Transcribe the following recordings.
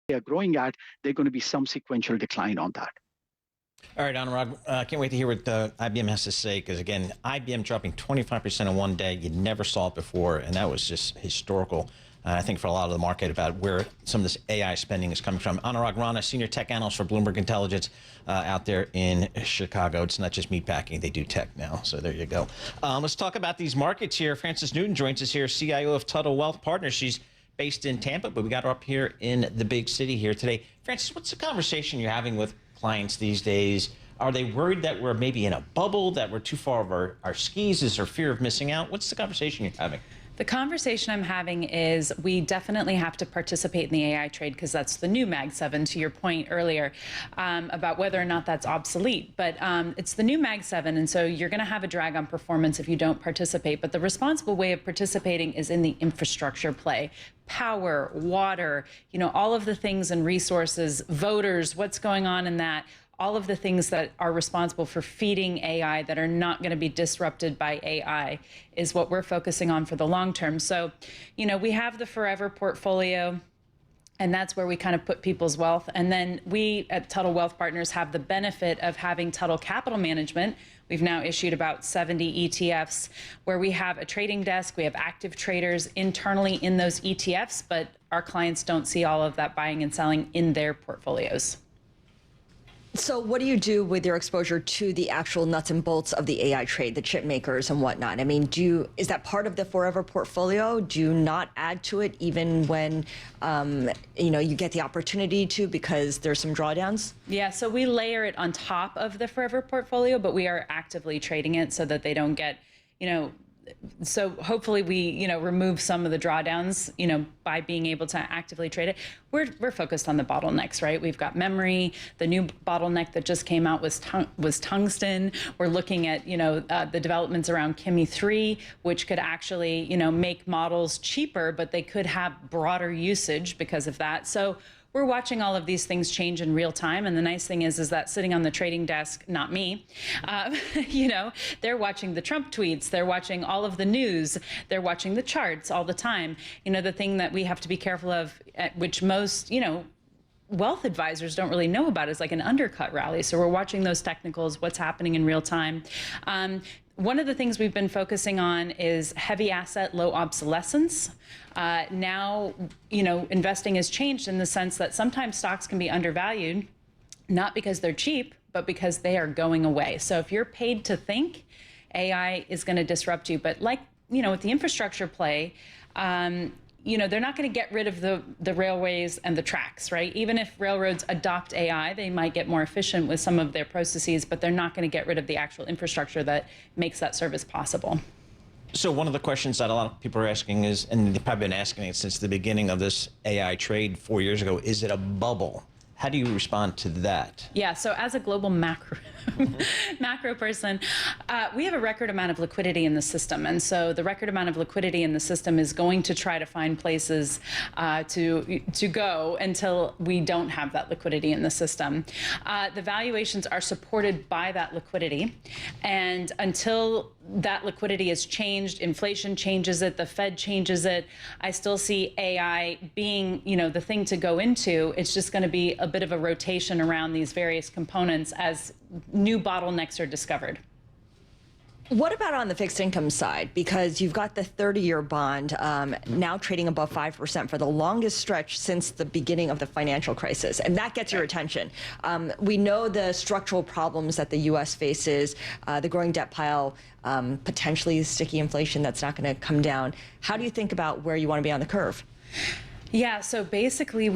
they are growing at, there's going to be some sequential decline on that. All right, Anurag, can't wait to hear what IBM has to say, because again, IBM dropping 25% in one day, you never saw it before, and that was just historical. I think for a lot of the market about where some of this AI spending is coming from. Anurag Rana, senior tech analyst for Bloomberg Intelligence out there in Chicago. It's not just meatpacking, they do tech now, so there you go. Let's talk about these markets here. Frances Newton joins us here, CIO of Tuttle Wealth Partners. She's based in Tampa, but we got her up here in the big city here today. Frances, what's the conversation you're having with clients these days? Are they worried that we're maybe in a bubble, that we're too far over our skis? Is there fear of missing out? What's the conversation you're having? The conversation I'm having is we definitely have to participate in the AI trade because that's the new Mag 7, to your point earlier about whether or not that's obsolete. But it's the new Mag 7, and so you're going to have a drag on performance if you don't participate. But the responsible way of participating is in the infrastructure play. Power, water, all of the things and resources, voters, what's going on in that. All of the things that are responsible for feeding AI that are not going to be disrupted by AI is what we're focusing on for the long term. So, we have the forever portfolio, and that's where we kind of put people's wealth. And then we at Tuttle Wealth Partners have the benefit of having Tuttle Capital Management. We've now issued about 70 ETFs where we have a trading desk. We have active traders internally in those ETFs, but our clients don't see all of that buying and selling in their portfolios. So what do you do with your exposure to the actual nuts and bolts of the AI trade, the chip makers and whatnot? I mean, is that part of the forever portfolio? Do you not add to it even when, you get the opportunity to because there's some drawdowns? Yeah, so we layer it on top of the forever portfolio, but we are actively trading it so that they don't get, so hopefully we, remove some of the drawdowns, by being able to actively trade it. We're focused on the bottlenecks, right? We've got memory. The new bottleneck that just came out was tungsten. We're looking at, the developments around Kimi 3, which could actually, make models cheaper, but they could have broader usage because of that. So we're watching all of these things change in real time. And the nice thing is that sitting on the trading desk, not me, they're watching the Trump tweets, they're watching all of the news, they're watching the charts all the time. The thing that we have to be careful of, which most, wealth advisors don't really know about, is like an undercut rally. So we're watching those technicals, what's happening in real time. One of the things we've been focusing on is heavy asset, low obsolescence. Now, investing has changed in the sense that sometimes stocks can be undervalued, not because they're cheap, but because they are going away. So if you're paid to think, AI is going to disrupt you. But like, with the infrastructure play, they're not going to get rid of the railways and the tracks, right? Even if railroads adopt AI, they might get more efficient with some of their processes, but they're not going to get rid of the actual infrastructure that makes that service possible. So one of the questions that a lot of people are asking is, and they've probably been asking it since the beginning of this AI trade 4 years ago, is it a bubble? How do you respond to that? Yeah, so as a global macro person, we have a record amount of liquidity in the system. And so the record amount of liquidity in the system is going to try to find places to go until we don't have that liquidity in the system. The valuations are supported by that liquidity. And until that liquidity is changed, inflation changes it, the Fed changes it, I still see AI being, the thing to go into. It's just going to be a bit of a rotation around these various components as new bottlenecks are discovered. What about on the fixed income side? Because you've got the 30-year bond now trading above 5% for the longest stretch since the beginning of the financial crisis, and that gets your attention. We know the structural problems that the U.S. faces, the growing debt pile, potentially sticky inflation that's not going to come down. How do you think about where you want to be on the curve? Yeah, so basically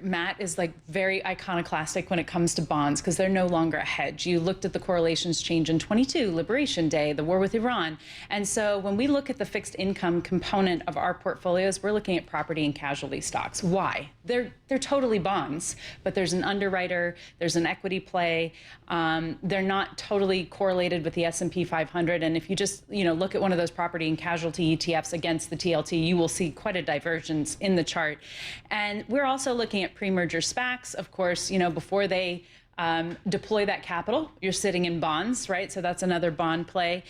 Matt is like very iconoclastic when it comes to bonds because they're no longer a hedge. You looked at the correlations change in 22, Liberation Day, the war with Iran. And so when we look at the fixed income component of our portfolios, we're looking at property and casualty stocks. Why? They're totally bonds, but there's an underwriter, there's an equity play. They're not totally correlated with the S&P 500. And if you just look at one of those property and casualty ETFs against the TLT, you will see quite a divergence in the chart. And we're also looking at pre-merger SPACs, of course, before they deploy that capital, you're sitting in bonds, right? So that's another bond play.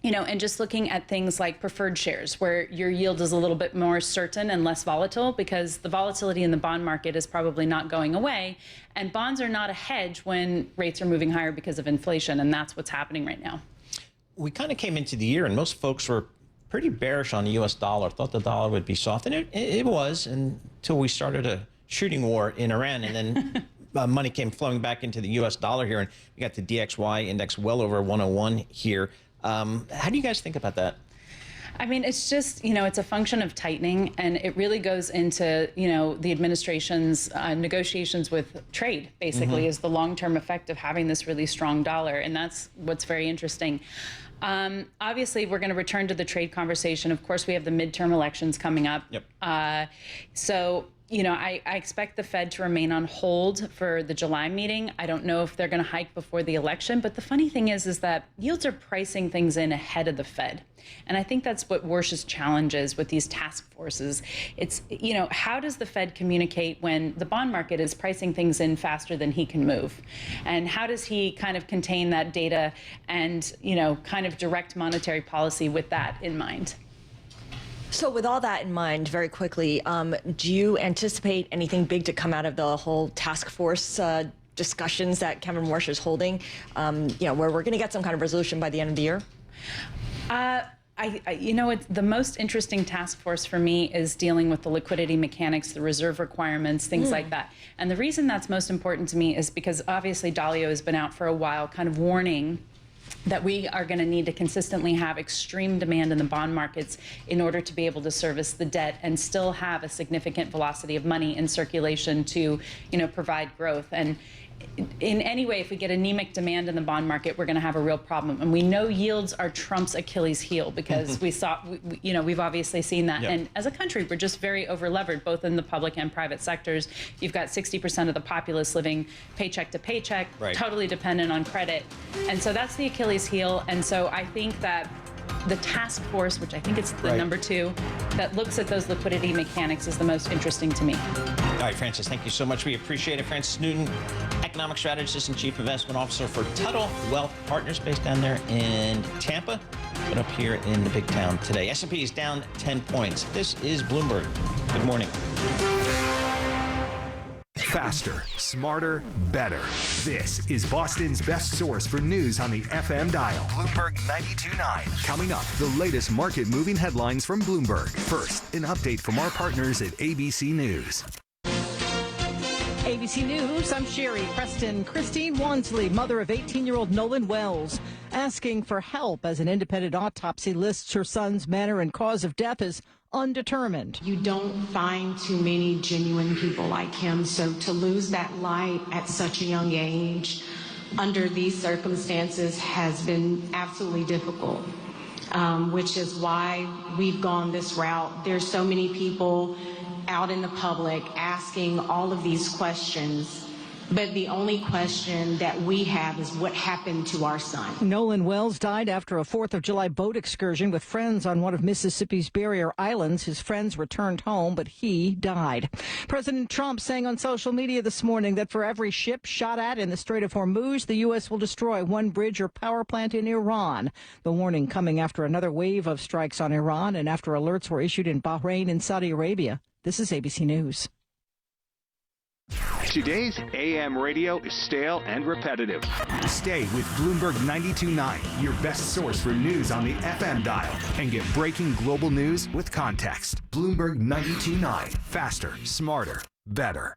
And just looking at things like preferred shares, where your yield is a little bit more certain and less volatile, because the volatility in the bond market is probably not going away. And bonds are not a hedge when rates are moving higher because of inflation. And that's what's happening right now. We kind of came into the year and most folks were pretty bearish on the U.S. dollar, thought the dollar would be soft. And it was until we started a shooting war in Iran. And then money came flowing back into the U.S. dollar here. And we got the DXY index well over 101 here. How do you guys think about that? I mean, it's just, it's a function of tightening, and it really goes into, the administration's negotiations with trade, basically, is the long-term effect of having this really strong dollar. And that's what's very interesting. Obviously, we're going to return to the trade conversation. Of course, we have the midterm elections coming up. Yep. So I expect the Fed to remain on hold for the July meeting. I don't know if they're going to hike before the election. But the funny thing is that yields are pricing things in ahead of the Fed. And I think that's what Warsh's challenge is with these task forces. It's, how does the Fed communicate when the bond market is pricing things in faster than he can move? And how does he kind of contain that data and, kind of direct monetary policy with that in mind? So with all that in mind, very quickly, do you anticipate anything big to come out of the whole task force discussions that Kevin Warsh is holding, where we're going to get some kind of resolution by the end of the year? It's the most interesting task force for me is dealing with the liquidity mechanics, the reserve requirements, things like that. And the reason that's most important to me is because obviously Dalio has been out for a while kind of warning that we are going to need to consistently have extreme demand in the bond markets in order to be able to service the debt and still have a significant velocity of money in circulation to, provide growth. And in any way, if we get anemic demand in the bond market, we're going to have a real problem. And we know yields are Trump's Achilles heel because we've obviously seen that. Yep. And as a country, we're just very over-levered, both in the public and private sectors. You've got 60% of the populace living paycheck to paycheck, right, totally dependent on credit. And so that's the Achilles heel. And so I think that the task force, which I think it's the number 2, that looks at those liquidity mechanics is the most interesting to me. All right, Frances, thank you so much. We appreciate it. Frances Newton, Economic Strategist and Chief Investment Officer for Tuttle Wealth Partners, based down there in Tampa, but up here in the big town today. S&P is down 10 points. This is Bloomberg. Good morning. Faster, smarter, better. This is Boston's best source for news on the FM dial. Bloomberg 92.9. Coming up, the latest market-moving headlines from Bloomberg. First, an update from our partners at ABC News. ABC News, I'm Sherry Preston. Christine Wansley, mother of 18-year-old Nolan Wells, asking for help as an independent autopsy lists her son's manner and cause of death as undetermined. You don't find too many genuine people like him, so to lose that light at such a young age under these circumstances has been absolutely difficult, which is why we've gone this route. There's so many people out in the public asking all of these questions, but the only question that we have is what happened to our son. Nolan Wells died after a 4th of July boat excursion with friends on one of Mississippi's barrier islands. His friends returned home, but he died. President Trump saying on social media this morning that for every ship shot at in the Strait of Hormuz, the U.S. will destroy one bridge or power plant in Iran. The warning coming after another wave of strikes on Iran and after alerts were issued in Bahrain and Saudi Arabia. This is ABC News. Today's AM radio is stale and repetitive. Stay with Bloomberg 92.9, your best source for news on the FM dial, and get breaking global news with context. Bloomberg 92.9. Faster, smarter, better.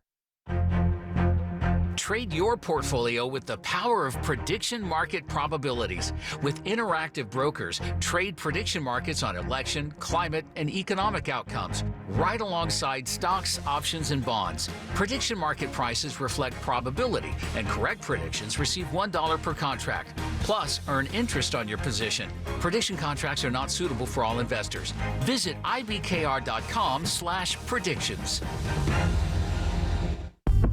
Trade your portfolio with the power of prediction market probabilities. With Interactive Brokers, trade prediction markets on election, climate, and economic outcomes, right alongside stocks, options, and bonds. Prediction market prices reflect probability, and correct predictions receive $1 per contract. Plus, earn interest on your position. Prediction contracts are not suitable for all investors. Visit ibkr.com/predictions.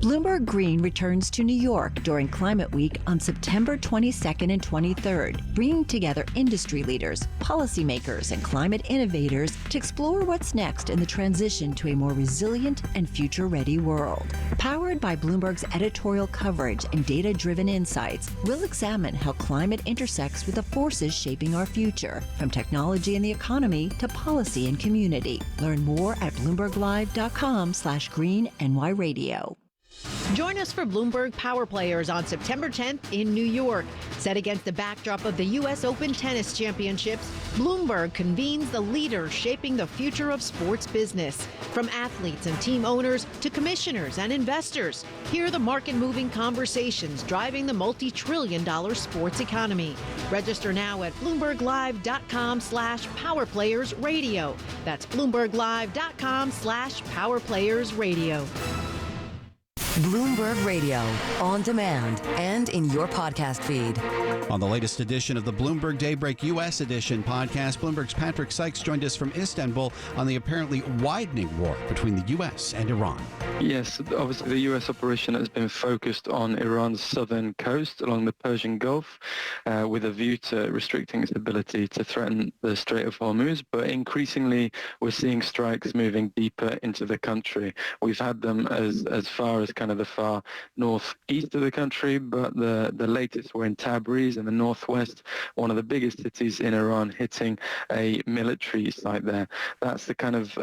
Bloomberg Green returns to New York during Climate Week on September 22nd and 23rd, bringing together industry leaders, policymakers, and climate innovators to explore what's next in the transition to a more resilient and future-ready world. Powered by Bloomberg's editorial coverage and data-driven insights, we'll examine how climate intersects with the forces shaping our future, from technology and the economy to policy and community. Learn more at bloomberglive.com/green-ny-radio. Join us for Bloomberg Power Players on September 10th in New York. Set against the backdrop of the U.S. Open Tennis Championships, Bloomberg convenes the leaders shaping the future of sports business. From athletes and team owners to commissioners and investors, hear the market-moving conversations driving the multi-trillion-dollar sports economy. Register now at bloomberglive.com/powerplayersradio. That's bloomberglive.com/powerplayersradio. Bloomberg Radio, on demand and in your podcast feed. On the latest edition of the Bloomberg Daybreak U.S. Edition podcast, Bloomberg's Patrick Sykes joined us from Istanbul on the apparently widening war between the U.S. and Iran. Yes, obviously the U.S. operation has been focused on Iran's southern coast along the Persian Gulf with a view to restricting its ability to threaten the Strait of Hormuz. But increasingly, we're seeing strikes moving deeper into the country. We've had them as far as kind of the far northeast of the country, but the latest were in Tabriz in the northwest, one of the biggest cities in Iran, hitting a military site there. That's the kind of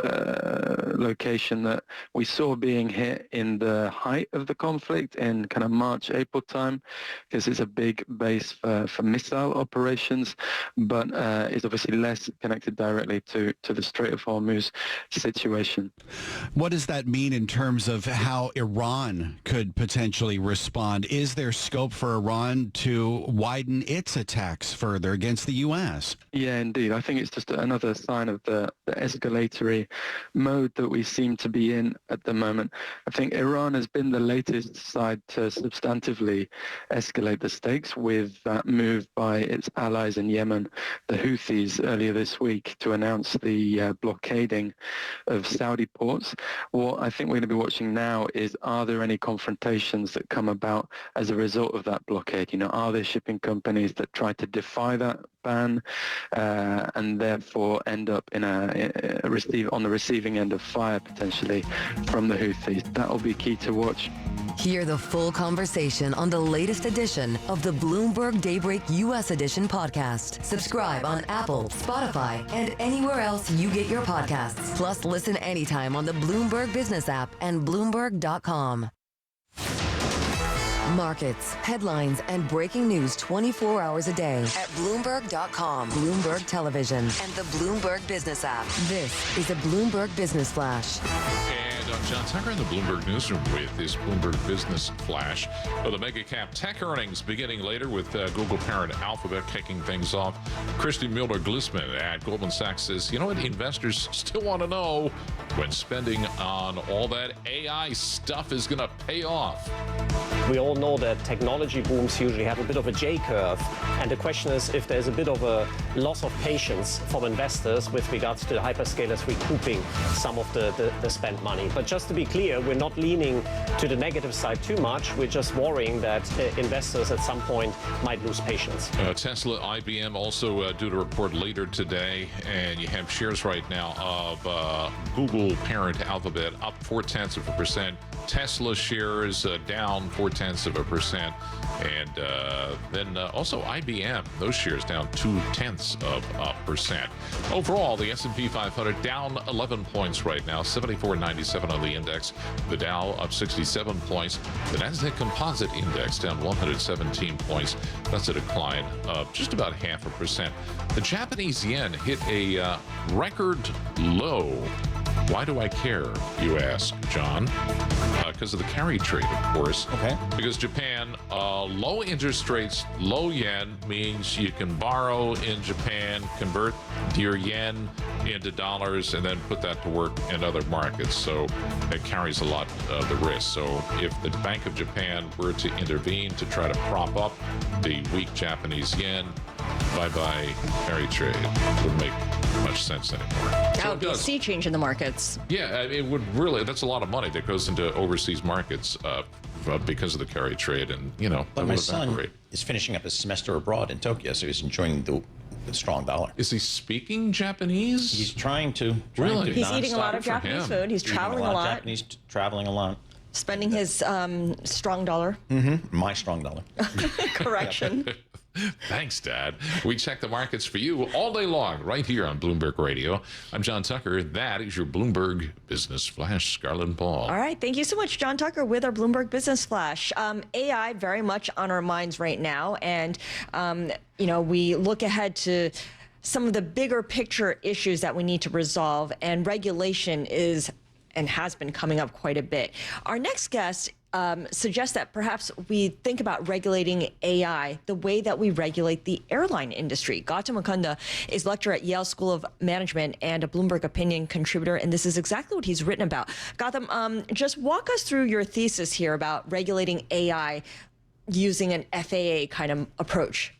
location that we saw being hit in the height of the conflict in kind of March, April time, because it's a big base for missile operations, but is obviously less connected directly to the Strait of Hormuz situation. What does that mean in terms of how Iran could potentially respond? Is there scope for Iran to widen its attacks further against the U.S.? Yeah, indeed. I think it's just another sign of the escalatory mode that we seem to be in at the moment. I think Iran has been the latest side to substantively escalate the stakes with that move by its allies in Yemen, the Houthis, earlier this week to announce the blockading of Saudi ports. What I think we're going to be watching now is, are there any confrontations that come about as a result of that blockade? You know, are there shipping companies that try to defy that ban and therefore end up in on the receiving end of fire potentially from the Houthis? That'll be key to watch. Hear the full conversation on the latest edition of the Bloomberg Daybreak U.S. Edition podcast. Subscribe on Apple, Spotify, and anywhere else you get your podcasts. Plus, listen anytime on the Bloomberg Business app and Bloomberg.com. Markets, headlines, and breaking news 24 hours a day at Bloomberg.com, Bloomberg Television, and the Bloomberg Business app. This is a Bloomberg Business Flash. And I'm John Tucker in the Bloomberg Newsroom with this Bloomberg Business Flash. The mega cap tech earnings beginning later with Google parent Alphabet kicking things off. Christy Mueller-Glisman at Goldman Sachs says, you know what, investors still want to know when spending on all that AI stuff is going to pay off. We all know that technology booms usually have a bit of a J curve. And the question is if there's a bit of a loss of patience from investors with regards to the hyperscalers recouping some of the spent money. But just to be clear, we're not leaning to the negative side too much. We're just worrying that investors at some point might lose patience. Tesla, IBM also due to report later today. And you have shares right now of Google parent Alphabet up 0.4%. Tesla shares down 0.4%, and then also IBM, those shares down 0.2%. Overall, the S&P 500 down 11 points right now, 74.97 on the index. The Dow up 67 points. The Nasdaq Composite Index down 117 points. That's a decline of just about 0.5%. The Japanese yen hit a record low. Why do I care, you ask, John? Because of the carry trade, of course. Okay. Because Japan, low interest rates, low yen means you can borrow in Japan, convert your yen into dollars, and then put that to work in other markets. So it carries a lot of the risk. So if the Bank of Japan were to intervene to try to prop up the weak Japanese yen, bye-bye carry trade. Wouldn't make much sense anymore. That would be a sea change in the markets. Yeah, it would really. That's a lot of money that goes into overseas markets because of the carry trade, and But my son is finishing up his semester abroad in Tokyo, so he's enjoying the strong dollar. Is he speaking Japanese? He's trying to. Really? He's eating a lot of Japanese food. He's traveling a lot. Japanese, traveling a lot. Spending his strong dollar. Mm-hmm. My strong dollar. Correction. Thanks, Dad. We check the markets for you all day long right here on Bloomberg Radio. I'm John Tucker. That is your Bloomberg Business Flash, Scarlett and Paul. All right. Thank you so much, John Tucker, with our Bloomberg Business Flash. AI very much on our minds right now. And, we look ahead to some of the bigger picture issues that we need to resolve. And regulation is and has been coming up quite a bit. Our next guest suggests that perhaps we think about regulating AI the way that we regulate the airline industry. Gautam Mukunda is lecturer at Yale School of Management and a Bloomberg Opinion contributor, and this is exactly what he's written about. Gautam, just walk us through your thesis here about regulating AI using an FAA kind of approach.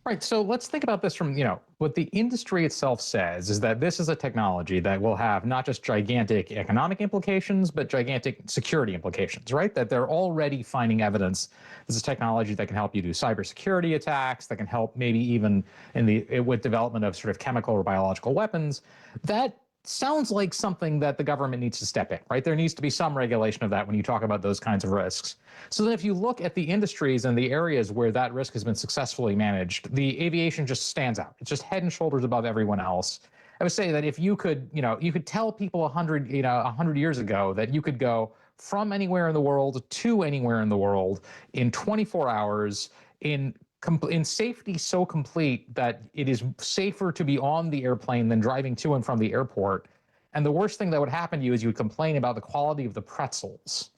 Right. So let's think about this from, what the industry itself says is that this is a technology that will have not just gigantic economic implications, but gigantic security implications, right? That they're already finding evidence. This is technology that can help you do cybersecurity attacks, that can help maybe even with development of sort of chemical or biological weapons. That sounds like something that the government needs to step in, right? There needs to be some regulation of that when you talk about those kinds of risks. So then if you look at the industries and the areas where that risk has been successfully managed, the aviation just stands out. It's just head and shoulders above everyone else. I would say that if you could, you could tell people 100 years ago that you could go from anywhere in the world to anywhere in the world in 24 hours in safety so complete that it is safer to be on the airplane than driving to and from the airport. And the worst thing that would happen to you is you would complain about the quality of the pretzels.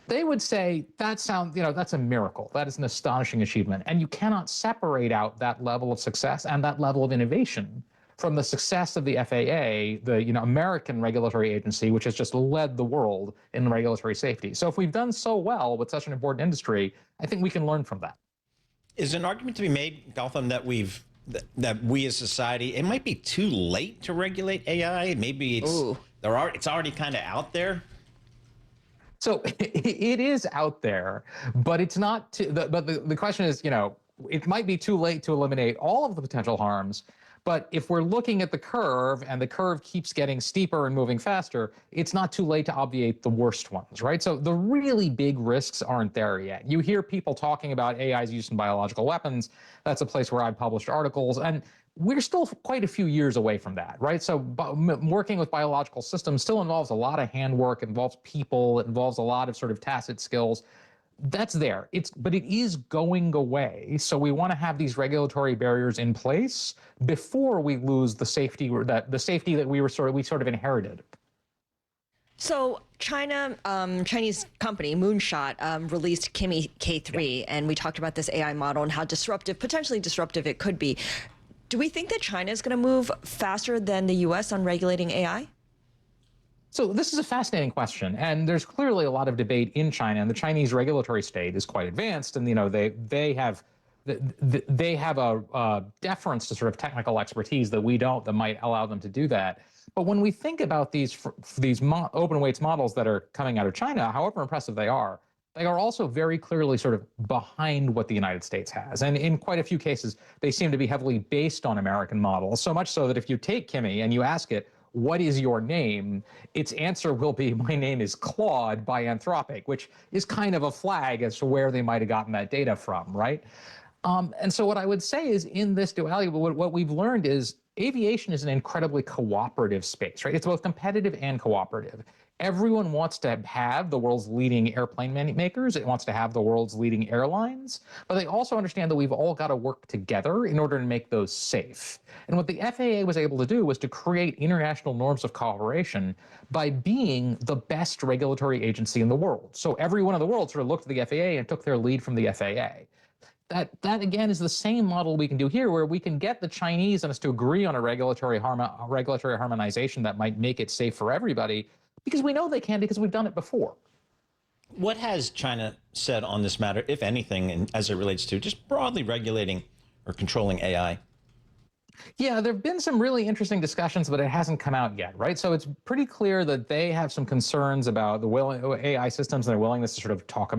They would say that's a miracle. That is an astonishing achievement. And you cannot separate out that level of success and that level of innovation from the success of the FAA, the American regulatory agency, which has just led the world in regulatory safety. So if we've done so well with such an important industry, I think we can learn from that. Is an argument to be made, Gautam, that we as society, it might be too late to regulate AI? Maybe it's already kind of out there. So it is out there, but it's not. But the question is, it might be too late to eliminate all of the potential harms. But if we're looking at the curve and the curve keeps getting steeper and moving faster, it's not too late to obviate the worst ones, right? So the really big risks aren't there yet. You hear people talking about AI's use in biological weapons. That's a place where I've published articles. And we're still quite a few years away from that, right? So working with biological systems still involves a lot of handwork, involves people, it involves a lot of sort of tacit skills. That's there. But it is going away. So we want to have these regulatory barriers in place before we lose the safety that we sort of inherited. So Chinese company Moonshot released Kimi K3, and we talked about this AI model and how potentially disruptive it could be. Do we think that China is going to move faster than the U.S. on regulating AI? So this is a fascinating question, and there's clearly a lot of debate in China, and the Chinese regulatory state is quite advanced, and they have a deference to sort of technical expertise that we don't, that might allow them to do that. But when we think about these open weights models that are coming out of China, however impressive they are also very clearly sort of behind what the United States has. And in quite a few cases, they seem to be heavily based on American models, so much so that if you take Kimi and you ask it, what is your name? Its answer will be, my name is Claude by Anthropic, which is kind of a flag as to where they might have gotten that data from, right? And so what I would say is in this duality, what we've learned is aviation is an incredibly cooperative space, right? It's both competitive and cooperative. Everyone wants to have the world's leading airplane makers. It wants to have the world's leading airlines, but they also understand that we've all got to work together in order to make those safe. And what the FAA was able to do was to create international norms of cooperation by being the best regulatory agency in the world. So everyone in the world sort of looked at the FAA and took their lead from the FAA. That again is the same model we can do here, where we can get the Chinese and us to agree on a regulatory harmonization that might make it safe for everybody, because we know they can, because we've done it before. What has China said on this matter, if anything, as it relates to just broadly regulating or controlling AI? Yeah, there have been some really interesting discussions, but it hasn't come out yet, right? So it's pretty clear that they have some concerns about the AI systems and their willingness to sort of talk